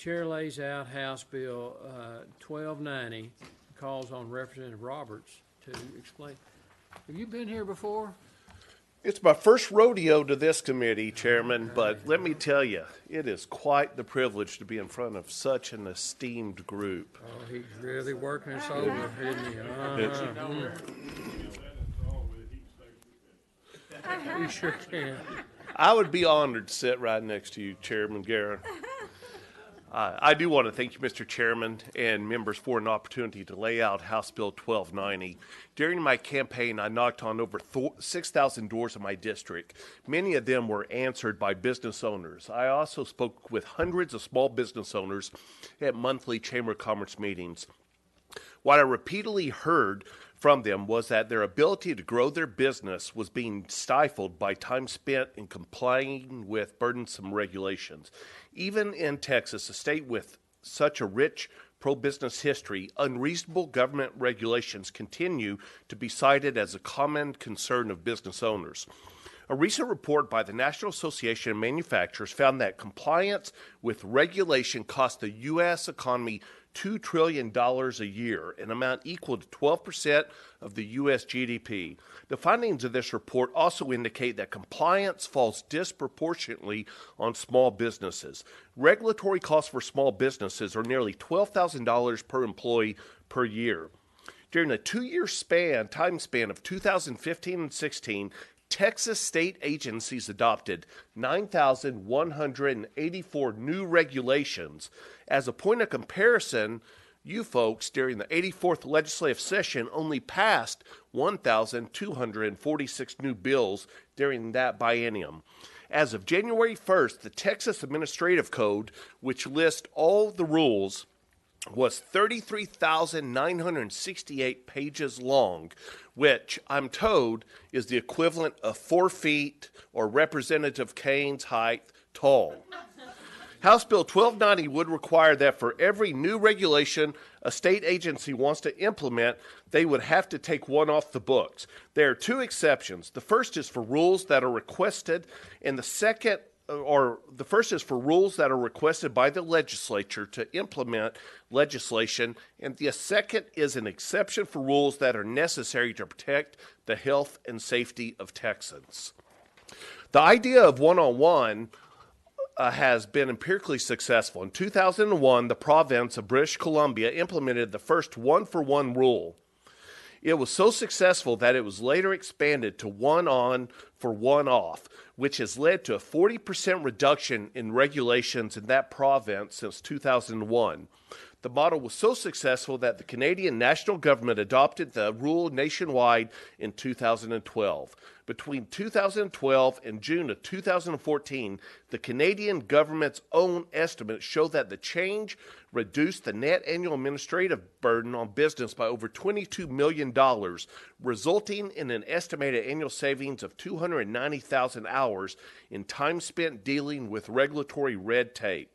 chair lays out House Bill 1290, calls on Representative Roberts to explain. Have you been here before? It's my first rodeo to this committee, Chairman, but let me tell you, it is quite the privilege to be in front of such an esteemed group. Oh, he's really working us over, isn't he? He sure can. I would be honored to sit right next to you, Chairman Guerin. I do want to thank you, Mr. Chairman, and members for an opportunity to lay out House Bill 1290. During my campaign, I knocked on over 6,000 doors in my district. Many of them were answered by business owners. I also spoke with hundreds of small business owners at monthly Chamber of Commerce meetings. What I repeatedly heard from them was that their ability to grow their business was being stifled by time spent in complying with burdensome regulations. Even in Texas, a state with such a rich pro-business history, unreasonable government regulations continue to be cited as a common concern of business owners. A recent report by the National Association of Manufacturers found that compliance with regulation costs the U.S. economy $2 trillion a year, an amount equal to 12% of the U.S. GDP. The findings of this report also indicate that compliance falls disproportionately on small businesses. Regulatory costs for small businesses are nearly $12,000 per employee per year. During a two-year time span of 2015 and 16, Texas state agencies adopted 9,184 new regulations. As a point of comparison, you folks, during the 84th legislative session, only passed 1,246 new bills during that biennium. As of January 1st, the Texas Administrative Code, which lists all the rules, was 33,968 pages long, which I'm told is the equivalent of 4 feet or Representative Kane's height tall. House Bill 1290 would require that for every new regulation a state agency wants to implement, they would have to take one off the books. There are two exceptions. The first is for rules that are requested, and the first is for rules that are requested by the legislature to implement legislation, and the second is an exception for rules that are necessary to protect the health and safety of Texans. The idea of one-on-one has been empirically successful. In 2001, the province of British Columbia implemented the first one-for-one rule. It was so successful that it was later expanded to one-on for one-off, which has led to a 40% reduction in regulations in that province since 2001. The model was so successful that the Canadian national government adopted the rule nationwide in 2012. Between 2012 and June of 2014, the Canadian government's own estimates show that the change reduced the net annual administrative burden on business by over $22 million, resulting in an estimated annual savings of 290,000 hours in time spent dealing with regulatory red tape.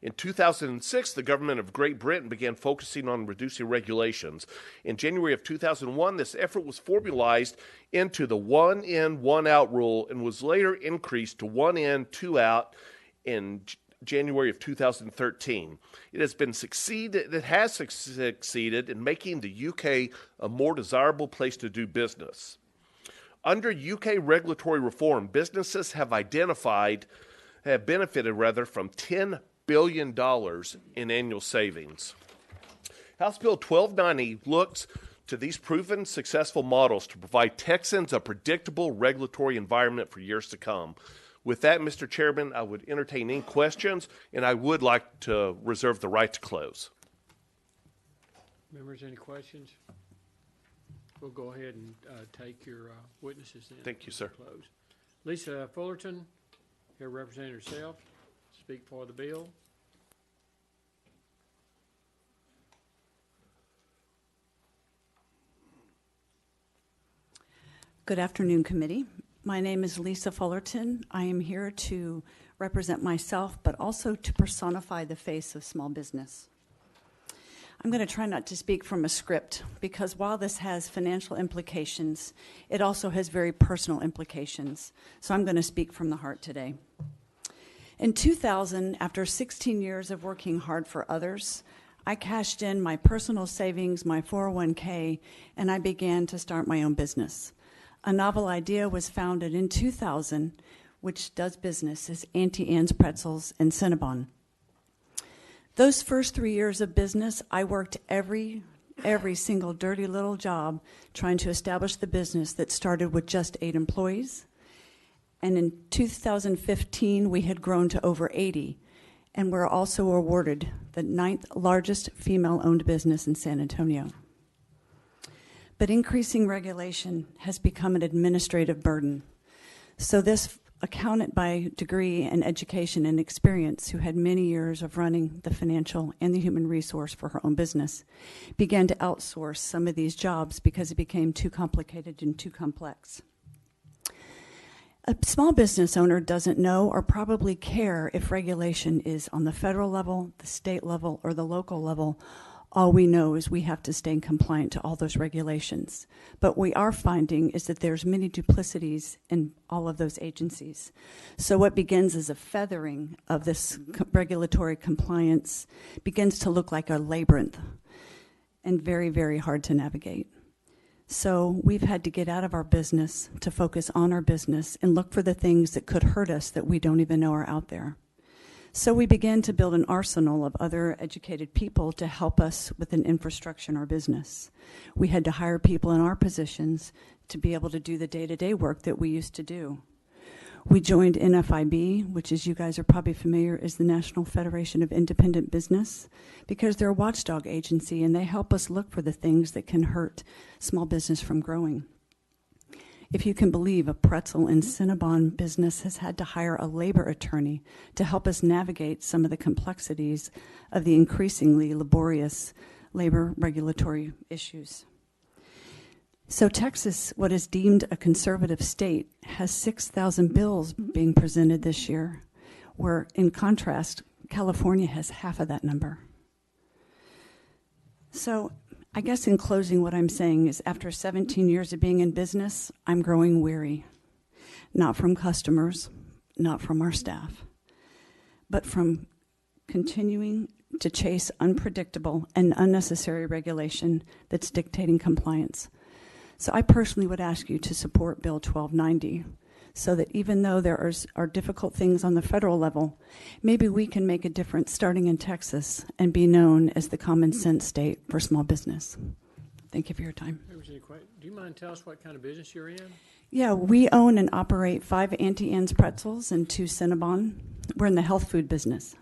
In 2006, the government of Great Britain began focusing on reducing regulations. In January of 2001, this effort was formalized into the one in, one out rule and was later increased to one in, two out in January of 2013. It has succeeded in making the UK a more desirable place to do business. Under UK regulatory reform, businesses have benefited from $10 billion in annual savings. House Bill 1290 looks to these proven successful models to provide Texans a predictable regulatory environment for years to come. With that, Mr. Chairman, I would entertain any questions, and I would like to reserve the right to close. Members, any questions? We'll go ahead and take your witnesses then. Thank you, sir. Close. Lisa Fullerton, here representing herself, speak for the bill. Good afternoon, committee. My name is Lisa Fullerton. I am here to represent myself, but also to personify the face of small business. I'm going to try not to speak from a script because while this has financial implications, it also has very personal implications. So I'm going to speak from the heart today. In 2000, after 16 years of working hard for others, I cashed in my personal savings, my 401k, and I began to start my own business. A novel idea was founded in 2000, which does business as Auntie Anne's Pretzels in Cinnabon. Those first 3 years of business, I worked every single dirty little job trying to establish the business that started with just 8 employees. And in 2015, we had grown to over 80, and we're also awarded the 9th largest female-owned business in San Antonio. But increasing regulation has become an administrative burden. So this accountant by degree and education and experience, who had many years of running the financial and the human resource for her own business, began to outsource some of these jobs because it became too complicated and too complex. A small business owner doesn't know or probably care if regulation is on the federal level, the state level, or the local level. All we know is we have to stay compliant to all those regulations. But what we are finding is that there's many duplicities in all of those agencies. So what begins as a feathering of this regulatory compliance begins to look like a labyrinth and very, very hard to navigate. So we've had to get out of our business to focus on our business and look for the things that could hurt us that we don't even know are out there. So we began to build an arsenal of other educated people to help us with an infrastructure in our business. We had to hire people in our positions to be able to do the day-to-day work that we used to do. We joined NFIB, which, as you guys are probably familiar, is the National Federation of Independent Business, because they're a watchdog agency and they help us look for the things that can hurt small business from growing. If you can believe, a pretzel and Cinnabon business has had to hire a labor attorney to help us navigate some of the complexities of the increasingly laborious labor regulatory issues. So Texas, what is deemed a conservative state, has 6,000 bills being presented this year, where, in contrast, California has half of that number. So I guess in closing, what I'm saying is after 17 years of being in business, I'm growing weary. Not from customers, not from our staff, but from continuing to chase unpredictable and unnecessary regulation that's dictating compliance. So I personally would ask you to support Bill 1290 so that even though there are difficult things on the federal level, maybe we can make a difference starting in Texas and be known as the common sense state for small business. Thank you for your time. Do you mind telling us what kind of business you're in? Yeah, we own and operate 5 Auntie Anne's Pretzels and 2 Cinnabon. We're in the health food business.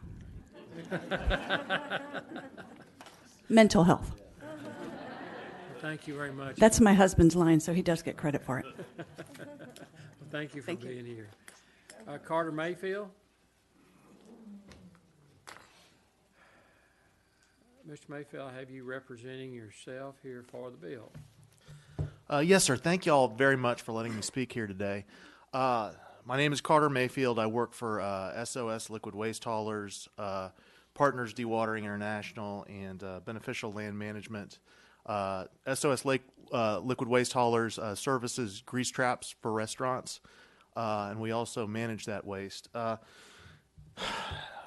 Mental health. Thank you very much. That's my husband's line, so he does get credit for it. Well, thank you for Thank you. being here. Carter Mayfield? Mr. Mayfield, I have you representing yourself here for the bill. Yes, sir. Thank you all very much for letting me speak here today. My name is Carter Mayfield. I work for SOS Liquid Waste Haulers, Partners Dewatering International, and Beneficial Land Management. SOS Liquid Waste Haulers services grease traps for restaurants, and we also manage that waste.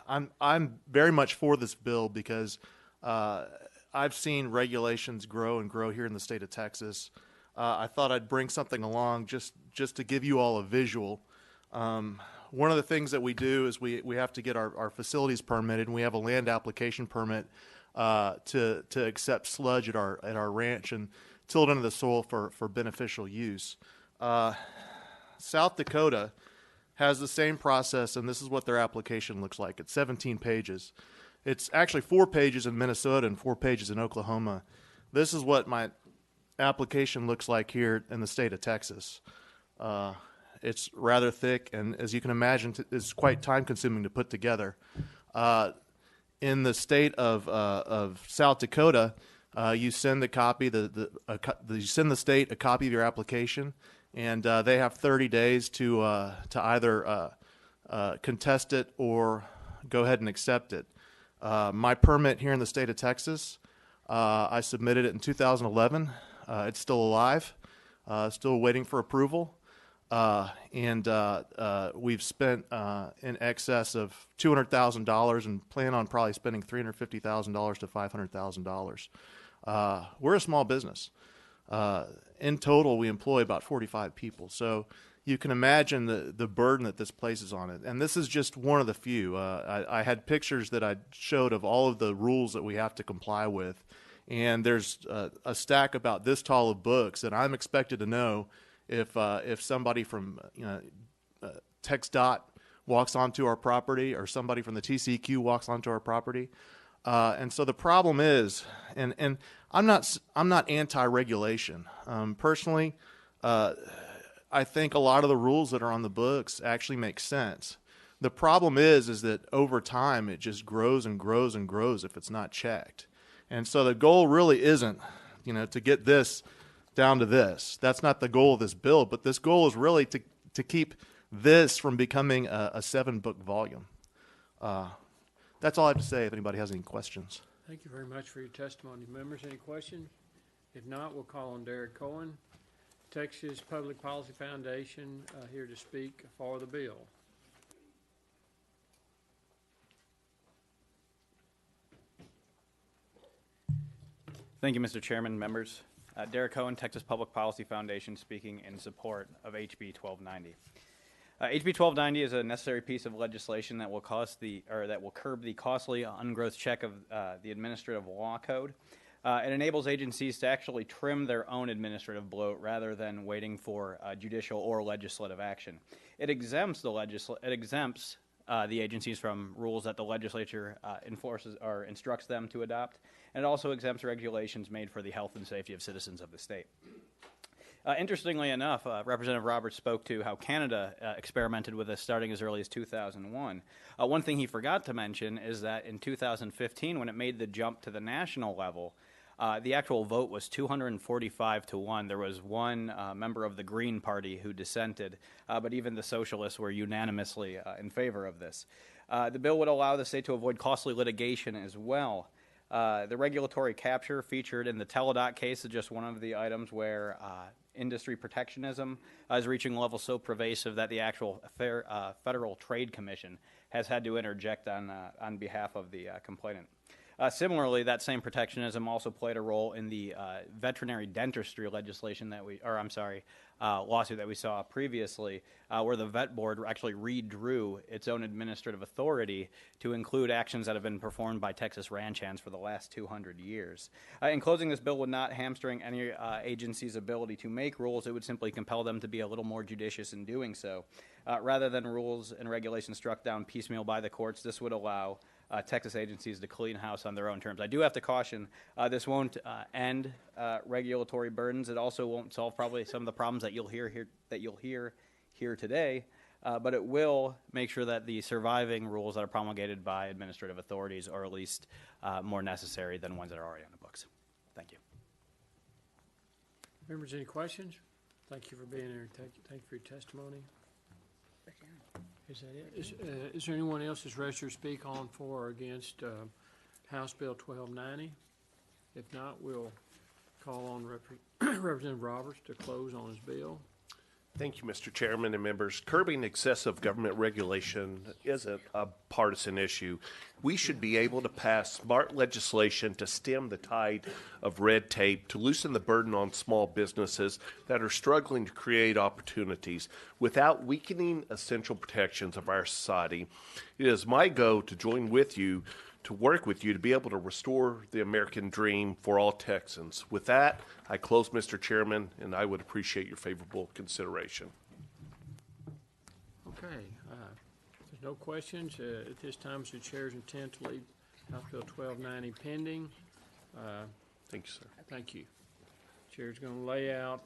I'm very much for this bill because I've seen regulations grow and grow here in the state of Texas. I thought I'd bring something along just to give you all a visual. One of the things that we do is we have to get our facilities permitted, and we have a land application permit to accept sludge at our ranch and till it into the soil for beneficial use. South Dakota has the same process, and this is what their application looks like. It's 17 pages. It's actually 4 pages in Minnesota and 4 pages in Oklahoma. This is what my application looks like here in the state of Texas. It's rather thick, and as you can imagine, it's quite time-consuming to put together. In the state of South Dakota, you send you send the state a copy of your application, and they have 30 days to either contest it or go ahead and accept it. My permit here in the state of Texas, I submitted it in 2011. It's still alive, still waiting for approval. We've spent in excess of $200,000 and plan on probably spending $350,000 to $500,000. We're a small business. In total, we employ about 45 people. So you can imagine the burden that this places on it. And this is just one of the few. I had pictures that I showed of all of the rules that we have to comply with. And there's a stack about this tall of books that I'm expected to know if somebody from TxDOT walks onto our property or somebody from the TCEQ walks onto our property. And so the problem is, and I'm not anti-regulation. Personally, I think a lot of the rules that are on the books actually make sense. The problem is that over time it just grows and grows and grows if it's not checked. And so the goal really isn't, to get this down to this. That's not the goal of this bill, but this goal is really to keep this from becoming a 7-book volume. That's all I have to say if anybody has any questions. Thank you very much for your testimony. Members, any questions? If not, we'll call on Derek Cohen, Texas Public Policy Foundation, here to speak for the bill. Thank you, Mr. Chairman, members. Derek Cohen, Texas Public Policy Foundation, speaking in support of HB 1290. HB 1290 is a necessary piece of legislation that will curb the costly ungrowth check of the Administrative Law Code. It enables agencies to actually trim their own administrative bloat rather than waiting for judicial or legislative action. It exempts the agencies from rules that the legislature enforces or instructs them to adopt, and it also exempts regulations made for the health and safety of citizens of the state. Interestingly enough, Representative Roberts spoke to how Canada experimented with this starting as early as 2001. One thing he forgot to mention is that in 2015, when it made the jump to the national level, the actual vote was 245 to 1. There was one member of the Green Party who dissented, but even the socialists were unanimously in favor of this. The bill would allow the state to avoid costly litigation as well. The regulatory capture featured in the Teledot case is just one of the items where industry protectionism is reaching a level so pervasive that the actual Federal Trade Commission has had to interject on behalf of the complainant. Similarly, that same protectionism also played a role in the veterinary dentistry legislation lawsuit that we saw previously, where the vet board actually redrew its own administrative authority to include actions that have been performed by Texas ranch hands for the last 200 years. In closing, this bill would not hamstring any agency's ability to make rules. It would simply compel them to be a little more judicious in doing so. Rather than rules and regulations struck down piecemeal by the courts, this would allow Texas agencies to clean house on their own terms. I do have to caution, this won't end regulatory burdens. It also won't solve probably some of the problems that you'll hear here today, but it will make sure that the surviving rules that are promulgated by administrative authorities are at least more necessary than ones that are already on the books. Thank you. Members, any questions? Thank you for being here. Thank you for your testimony. Is that it? Is there anyone else that's registered to speak on for or against House Bill 1290? If not, we'll call on Representative Roberts to close on his bill. Thank you, Mr. Chairman and members. Curbing excessive government regulation isn't a partisan issue. We should be able to pass smart legislation to stem the tide of red tape, to loosen the burden on small businesses that are struggling to create opportunities without weakening essential protections of our society. It is my goal to join with you, to work with you to be able to restore the American dream for all Texans. With that, I close, Mr. Chairman, and I would appreciate your favorable consideration. Okay. If there's no questions, at this time, it's the chair's intent to leave House Bill 1290 pending. Thank you, sir. Thank you. Chair's going to lay out